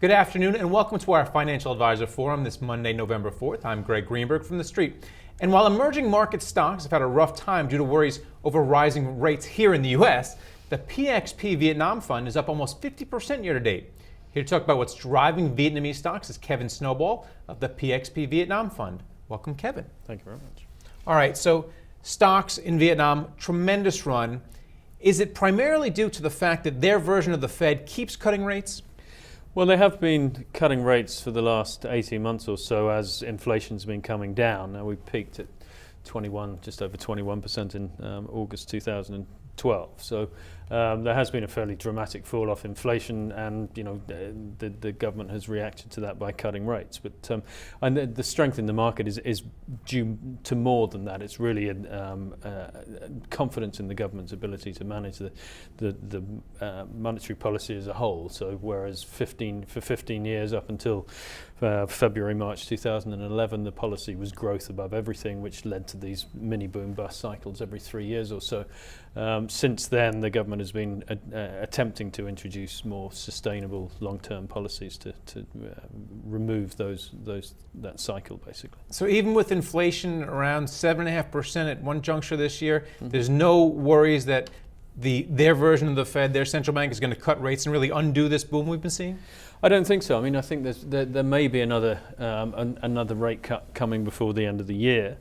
Good afternoon and welcome to our Financial Advisor Forum this Monday, November 4th. I'm Greg Greenberg from The Street. And while emerging market stocks have had a rough time due to worries over rising rates here in the U.S., the PXP Vietnam Fund is up almost 50% year to date. Here to talk about what's driving Vietnamese stocks is Kevin Snowball of the PXP Vietnam Fund. Welcome, Kevin. Thank you very much. All right, so stocks in Vietnam, tremendous run. Is it primarily due to the fact that their version of the Fed keeps cutting rates? Well, they have been cutting rates for the last 18 months or so as inflation's been coming down. Now we peaked at just over 21% in August 2012. So there has been a fairly dramatic fall off inflation, and the government has reacted to that by cutting rates. But and the strength in the market is due to more than that. It's really confidence in the government's ability to manage the monetary policy as a whole. So whereas for 15 years up until February, March 2011, the policy was growth above everything, which led to these mini boom bust cycles every 3 years or so. Since then, the government has been attempting to introduce more sustainable long-term policies to remove that cycle, basically. So even with inflation around 7.5% at one juncture this year, there's no worries that their version of the Fed, their central bank, is going to cut rates and really undo this boom we've been seeing? I don't think so. I mean, I think there may be another rate cut coming before the end of the year.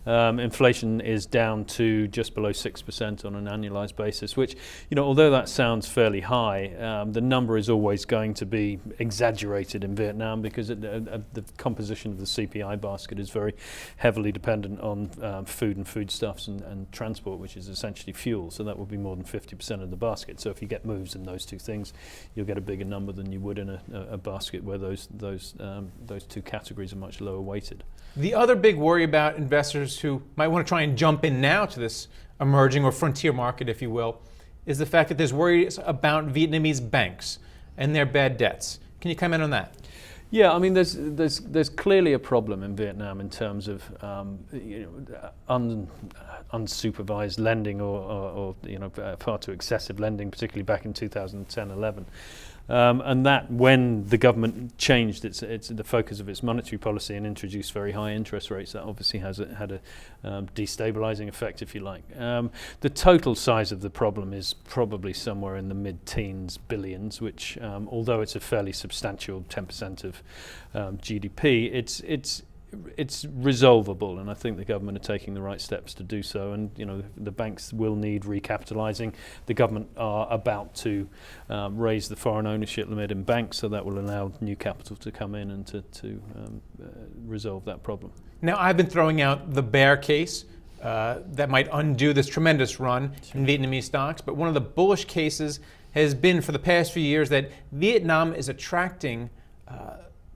Inflation is down to just below 6% on an annualized basis, which, although that sounds fairly high, the number is always going to be exaggerated in Vietnam because the composition of the CPI basket is very heavily dependent on food and foodstuffs and transport, which is essentially fuel. So that would be more than 50% of the basket. So if you get moves in those two things, you'll get a bigger number than you would in a basket where those two categories are much lower weighted. The other big worry about investors who might want to try and jump in now to this emerging or frontier market, if you will, is the fact that there's worries about Vietnamese banks and their bad debts. Can you comment on that? Yeah, I mean, there's clearly a problem in Vietnam in terms of unsupervised lending or far too excessive lending, particularly back in 2010-11. And that when the government changed the focus of its monetary policy and introduced very high interest rates, that obviously had a destabilizing effect, if you like. The total size of the problem is probably somewhere in the mid-teens billions, which, although it's a fairly substantial 10% of GDP, it's resolvable, and I think the government are taking the right steps to do so. And the banks will need recapitalizing. The government are about to raise the foreign ownership limit in banks, so that will allow new capital to come in and to resolve that problem. Now, I've been throwing out the bear case that might undo this tremendous run in Vietnamese stocks, but one of the bullish cases has been for the past few years that Vietnam is attracting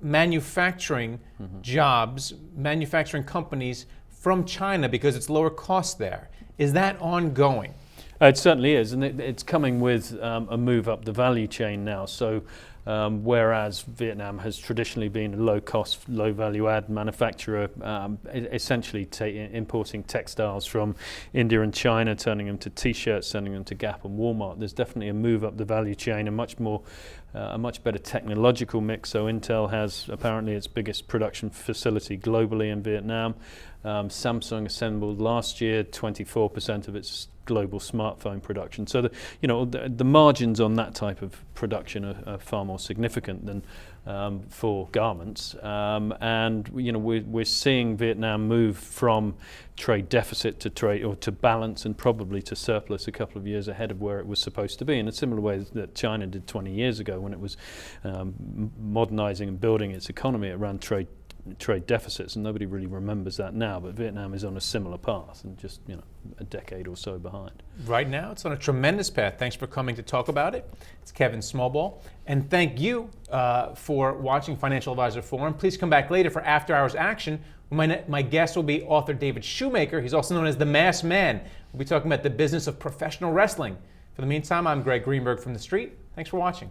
manufacturing jobs, manufacturing companies from China because it's lower cost there. Is that ongoing? It certainly is, and it's coming with a move up the value chain now. So whereas Vietnam has traditionally been a low-cost, low-value-add manufacturer, essentially importing textiles from India and China, turning them to T-shirts, sending them to Gap and Walmart, there's definitely a move up the value chain, a much better technological mix. So Intel has apparently its biggest production facility globally in Vietnam. Samsung assembled last year 24% of its global smartphone production. So the margins on that type of production are far more significant than for garments. And we're seeing Vietnam move from trade deficit to balance and probably to surplus a couple of years ahead of where it was supposed to be, in a similar way that China did 20 years ago when it was modernizing and building its economy around trade deficits, and nobody really remembers that now, but Vietnam is on a similar path and just a decade or so behind. Right now it's on a tremendous path. Thanks for coming to talk about it. It's Kevin Snowball, and thank you for watching Financial Advisor Forum. Please come back later for after hours action. My guest will be author David Shoemaker. He's also known as the Masked Man. We'll be talking about the business of professional wrestling. For the meantime, I'm Greg Greenberg from The Street. Thanks for watching.